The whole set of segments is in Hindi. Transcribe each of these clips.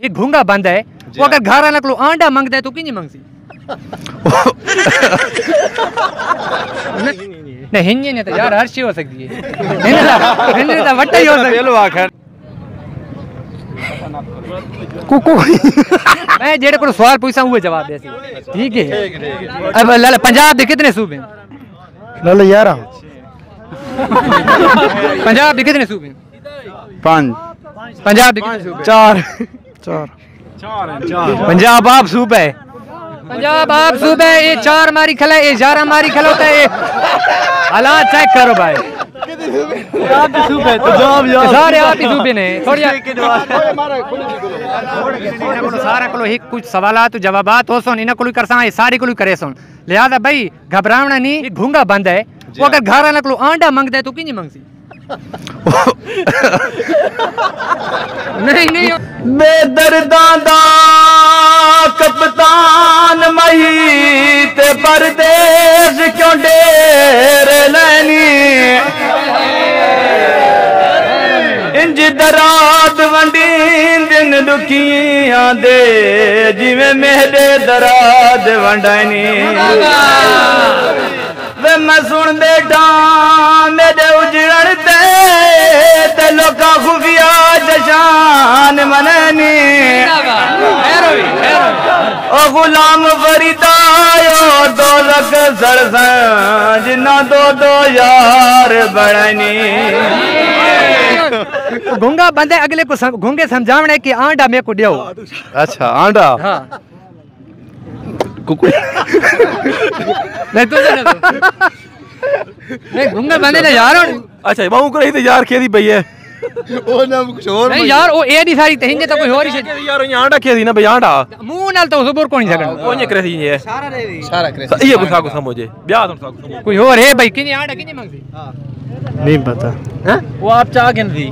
एक घूंगा बंद है, वो अगर घर वाला को आंडा मांगता है तो किंज मांगसी? नहीं हिंजे ने तो यार हर चीज हो सकती है। हिंजे तो वट्टा ही हो सकता है। मैं जेड़े को सवाल पूछा हुए जवाब दे। ठीक है। अब लाला पंजाब के कितने सूबे? लाला 11। पंजाब के कितने सूबे? 5। पंजाब के कितने सूबे? 4। पंजाब आप सूबा है। पंजाब आप सूबा है। ये 4 मारी खला, ये 11 मारी खला होता है। हालात चेक करो भाई। सारे आप ही सूबे ने। सारा को एक कुछ सवालात जवाबात हो सुन, इन्हें को करसा है, सारी को करे सुन। लिहाजा भाई घबरावना नहीं, घूंगा बंद है, वो अगर घर वाला को आंडा मांगता है तो किंज मांगसी? नहीं नहीं बेदर्दां दा कप्तान मही ते परदेस क्यों डेर लैनी इंज दराद वंडी दिन दुखियां दे जिवें मेरे दराद वंडानी वे मैं सुन बैठा मेरे उजड़न ते लोका खुफिया जशान मननी ओ गुलाम फरीदायो दो लख सरसा जिन्ना दो यार बड़नी। घूंगा बंद है, अगले को घूंगे समझावने कि आंडा मेरे को दियो। अच्छा आंडा। हाँ नहीं तो नहीं घूंगा बंदे ना यार। अच्छा बाहू को तो यार खेती भई है ओ ना कुछ और नहीं यार ओ ए दी सारी तहिंजे तो कोई और ही यार ये आंडा खेती ना भई आंडा मुंह नाल तो सुबर कोनी सकन ओ ने करे ये सारा करे ये कुछ को समझे ब्याह तो समझे कोई और है भाई किने आंडा किने मांगसी? नहीं पता हैं वो आप चाह के नहीं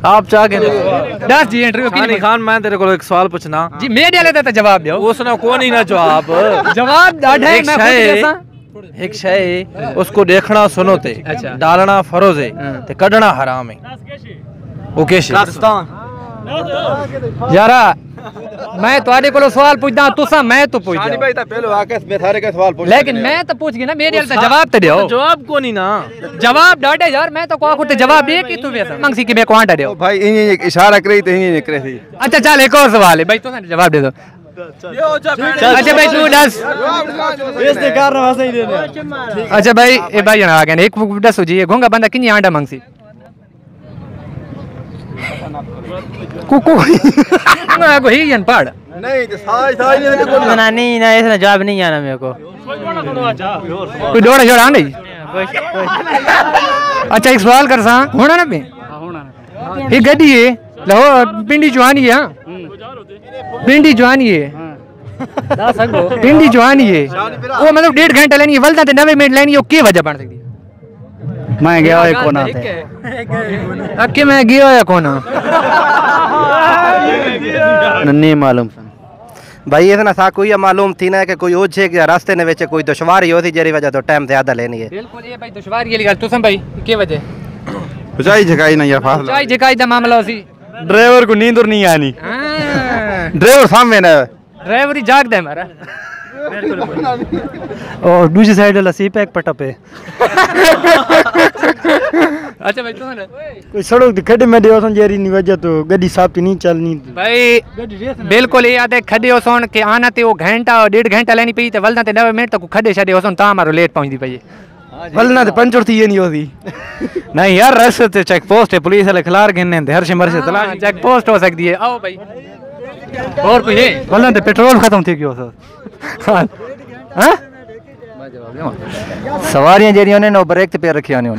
आप चाह के 10 जी इंटरव्यू किने खान मैं तेरे को एक सवाल पूछना जी मेरे वाले तो जवाब दो उसने कौन ही ना जवाब डाढ़ा है मैं खुद एक शय उसको देखना सुनो ते अच्छा डालना फरोज है ते कढना हराम है ओके यारा मैं तुम्हारे को सवाल पूछदा तुसा मैं तो पूछ शानी भाई ता पहले आकाश में थारे का सवाल पूछ लेकिन मैं तो पूछ गया ना मेरे वाले जवाब तो दो जवाब को नहीं ना जवाब डाढ़े यार मैं तो को आखुते जवाब दे कि तू वैसा मांगसी कि मैं को आंडा दो भाई ये इशारा करे तो ये करे थी। अच्छा चल एक और सवाल है भाई तुसा जवाब दे दो। अच्छा भाई तू 10 इसने कारण वैसे ही देने। अच्छा भाई ए भाई आ गए एक 10 जी घोंगा बंदा किनी आंडा मांगसी? कुकु को ही जन पढ़ नहीं तो साई नहीं ना नहीं ना इसने जवाब नहीं आना मेरे को कोई डोड़ा छोड़ा नहीं। अच्छा एक सवाल कर सा होना ना बे ये गड्डी है लो पिंडी जवानी है पिंडी जवानी है पिंडी जवानी है वो मतलब 1.5 घंटा लेनी है वलदा ते 90 मिनट लेनी है के वजह बन सकती है? मैं गया है कोना अक्के मैं गया है कोना नहीं मालूम भाई इतना सा कोई मालूम थी ना कि कोई ओझे के रास्ते ने वेचे कोई दुश्वारी होती जेरी वजह तो टाइम ज्यादा लेनी है। बिल्कुल ये भाई दुश्वारी वाली गल तुसम भाई के वजह चाई झकाई नहीं यार फासला चाई झकाई दा मामला होसी ड्राइवर को नींद और नहीं आनी ड्राइवर सामने ना ड्राइवर ही जागदा है मारा और दूसरी साइड वाला सी पैक पटा पे। अच्छा भाई तू ना कोई सड़क दी खड्डे में देओ सन जेरी नहीं वजह तो गड्डी साफ नहीं चलनी भाई बिल्कुल ये याद है खड्डे हो सोन के आना ते वो घंटा और 1.5 घंटा लेनी पई ते वलना ते 90 मिनट तक खड्डे छडे हो सोन ता मारो लेट पहुंचदी पई वलना ते पंचर थी ये नहीं होती नहीं यार रास्ते ते चेक पोस्ट है पुलिस वाले खिलार गिनने ते हर शिमर से तलाश चेक पोस्ट हो सकती है। आओ भाई और कोई है वलना ते पेट्रोल खत्म थी गयो सर हां सवारियां जेरियां ने नो ब्रेक ते पे रखिया ने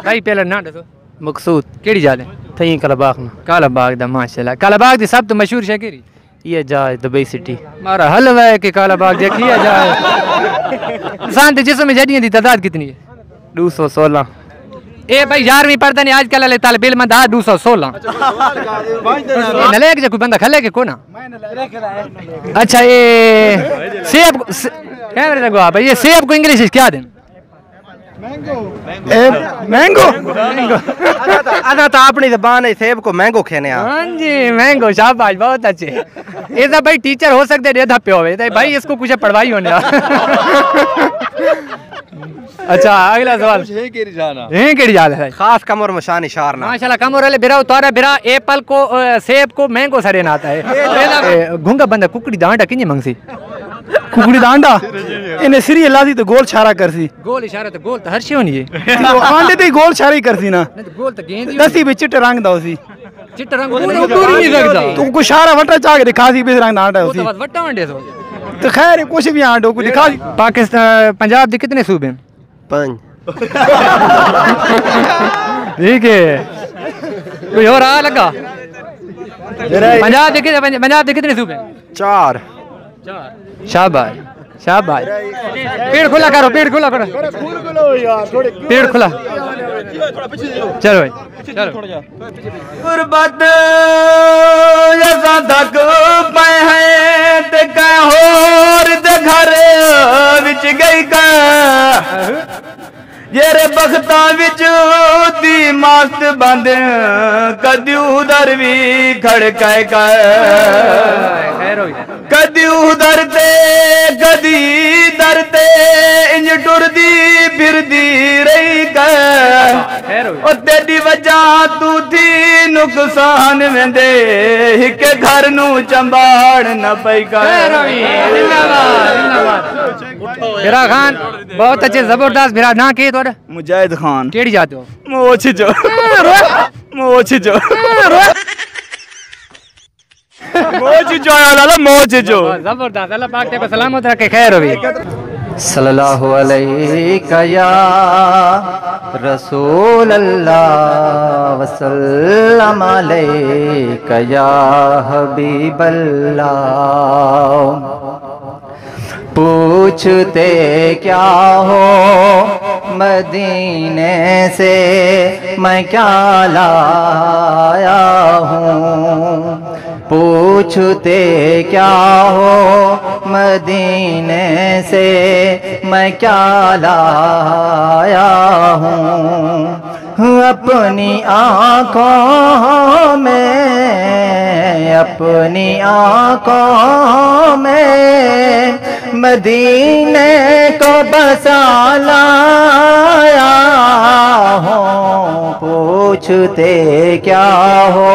भाई पहले ना दसो मकसूद केड़ी जाल है थई कालाबाग दा माशाल्लाह कालाबाग दी सब तो मशहूर शय केरी ये जाए दुबई सिटी मारा हलवा है कि कालाबाग देखिए जाए इंसान के जिस्म में जड़ियां दी तादाद कितनी है? 216 ए भाई 11वीं पढ़ता नहीं आजकल वाले तालिब इल्म दा 216 नलेक जो कोई बंदा खले के कोना अच्छा ये सेब कैमरे लगवा भाई ये सेब को इंग्लिश क्या दें मैंगो अदा तो अपनी जबान है सेब को मैंगो खेने आ। हाँ जी मैंगो, शाबाश, बहुत अच्छे। ये सब भाई टीचर हो सकते हैं धप्पे होवे भाई, इसको कुछ पढ़वाई होने। अच्छा अगला सवाल केड़ी जाल है खास कमर मशान इशार ना माशाल्लाह कमर वाले बिरा उतारा बिरा एप्पल को सेब को मैंगो सरे ना आता है। घुंगा बंदा कुकड़ी दांडा किने मंगसी कुकड़ी दांडा इन्हें सिरी लादी तो गोल छारा करसी। गोल इशारा तो गोल तो हर शे होनी है। तो आंडे ते गोल छारा ही करसी ना, गोल तो गेंद दसी में चिट्टे रंग दा उसी चिट्टा रंग पूरी नहीं रखदा तो को इशारा वटा चाह के दिखा सी बेस रंग दांडा उसी तो वटा वंडे तो खैर कुछ भी आंडो को दिखा। पाकिस्तान पंजाब दे कितने सूबे हैं? 5 ठीक है, कोई और आ लगा? पंजाब दे कितने सूबे हैं? 4 शाबाश शाबाश। पेड़ खुला करो, पेड़ खुला करो, पेड़ खुला। चलो भाई चलो। गुरबत जैसा थक पे है ते कह होर दे घर विच गई का जेरे बख्ता विच दी मस्त बंद कदी उधर भी खड़काए का कदी उधर ते कदी दर ते इंज टुरदी फिरदी रही का तेरी वजह तू थी नुकसान वेंदे हिक घर नू चंबाड़ न पई का। फिरा खान बहुत अच्छे जबरदस्त फिरा ना के तोड़ा मुजाहिद खान केड़ी जाते हो? मोछ जो मोछ जो मोछ जो आला मोछ जो जबरदस्त। अल्लाह पाक ते पे सलामत रखे, खैर होवी। सल्लल्लाहु अलैहि या रसूल अल्लाह वसल्लम अलैका या हबीब अल्लाह। पूछते क्या हो मदीने से मैं क्या लाया हूँ, पूछते क्या हो मदीने से मैं क्या लाया हूँ। अपनी आँखों में अपनी आँखों में मदीने को बसा लाया हूँ। पूछते क्या हो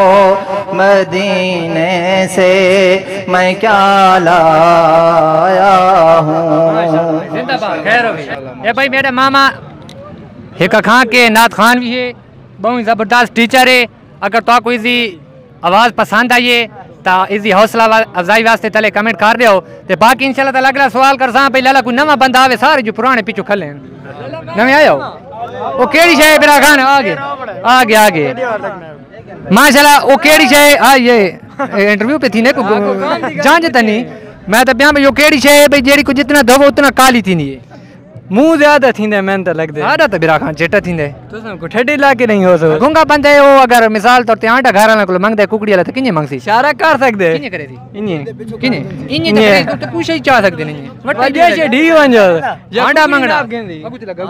मदीने से मैं क्या लाया हूँ। जिंदाबाद, खैर होवी। ये भाई मेरे मामा एक खां के नाथ खान भी है, बहुत ज़बरदस्त टीचर है। अगर तो आपको इसी आवाज़ पसंद आई है तो इसी हौसला अफजाई वास्ते तले कमेंट कर दो। तो बाकी इंशाल्लाह ताला अगला सवाल कर सा पहले लाला कोई नवा बंदा आवे, सारे जो पुराने पिछू खले नवे आया हो वो केड़ी शे बिरा खान आगे आगे आगे माशाल्लाह वो केड़ी शे आ ये इंटरव्यू पे थी ने को जांच तनी मैं तो ब्याह में यो केड़ी शे भाई जेड़ी को जितना दवो उतना काली थी नहीं मुंह ज्यादा थींदे मैं तो लगदे आड़ा तो बिरा खान चेटा थींदे तुम को ठेडी लाके नहीं हो सो गुंगा बंदे ओ अगर मिसाल तौर ते आटा घर वाला को मंगदे कुकड़ी वाला तो किने मंगसी इशारा कर सकदे किने करे थी इन्हीं किने इन्हीं तो पूछ ही चाह सकदे नहीं वजह से ढी बन जा आटा मंगड़ा अगू ते लगा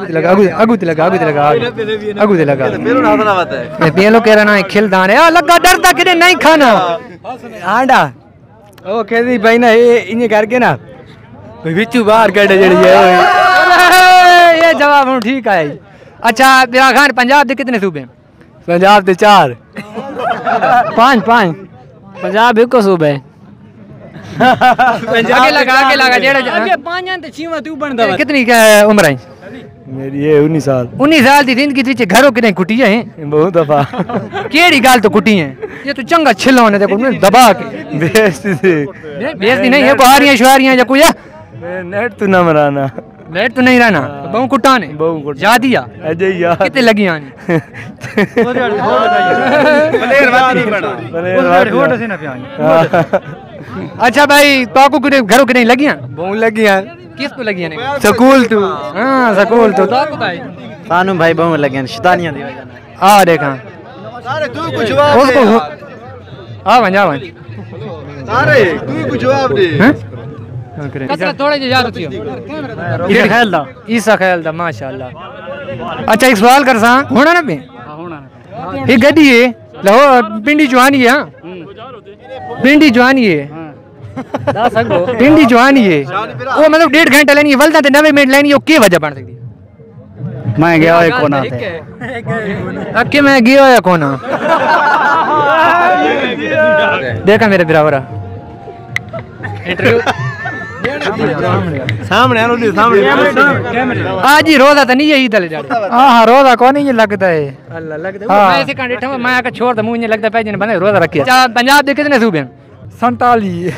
अगू ते लगा मेरे नाम ना बता है ये पेलो कह रहा है खिल दाने आ लगा डरता किने नहीं खाना आंडा ओ कहदी भाई ना ये इन्हीं करके ना बिचू बाहर कट जड़ी है। ये जवाब हम ठीक है। अच्छा बिरा खान पंजाब दे कितने सूबे? पंजाब दे 4 5 पंजाब एक सूबे आगे लगा जेड़ा आगे 5 ते 6 तू बनदा कितनी उम्र है? मेरी ये 19 साल 19 साल दी जिंदगी विच घरों किने कुटी है बहुत दफा केड़ी गाल तो कुटी है ये तो चंगा छिलो ने देखो दबा के बेइज्जती नहीं है बाहरियां शहरियां या कोई नेट तू ना मराना लेट तो नहीं रहना बहु कुटा ने बहु कुटा जा दिया अजय यार कितने लगी आने प्लेयर से ना प्यान। अच्छा भाई पाकू के घरों के नहीं लगियां बहुत लगी हैं किस को लगियां ने स्कूल तू हां स्कूल तो ताकू भाई कानू भाई बहुत लगे हैं शैतानियां दी वजह आ देखा सारे तू कुछ जवाब उसको आ बन जा बन सारे तू कुछ जवाब दे हैं कसरत थोड़े जे यार थी ईसा ख्याल दा ईसा ख्याल दा माशाल्लाह अच्छा एक सवाल कर सा होना ना पे ये गड्डी है लहो पिंडी जवानी है पिंडी जवानी है पिंडी जवानी है वो मतलब 1.5 घंटा लेनी है वलदा ते 90 मिनट लेनी है के वजह बन सकती मैं गया है कोना पे अक्के मैं गया है कोना देखा मेरे बराबर सामने सामने आज ही रोजा तो नहीं है इधर हां रोजा कौन नहीं लगता है अल्लाह लगता है मैं ऐसे कांडे ठम मैं आके छोड़ दे मुंह नहीं लगता पे जने बने रोजा रखे पंजाब दे कितने सूबे 47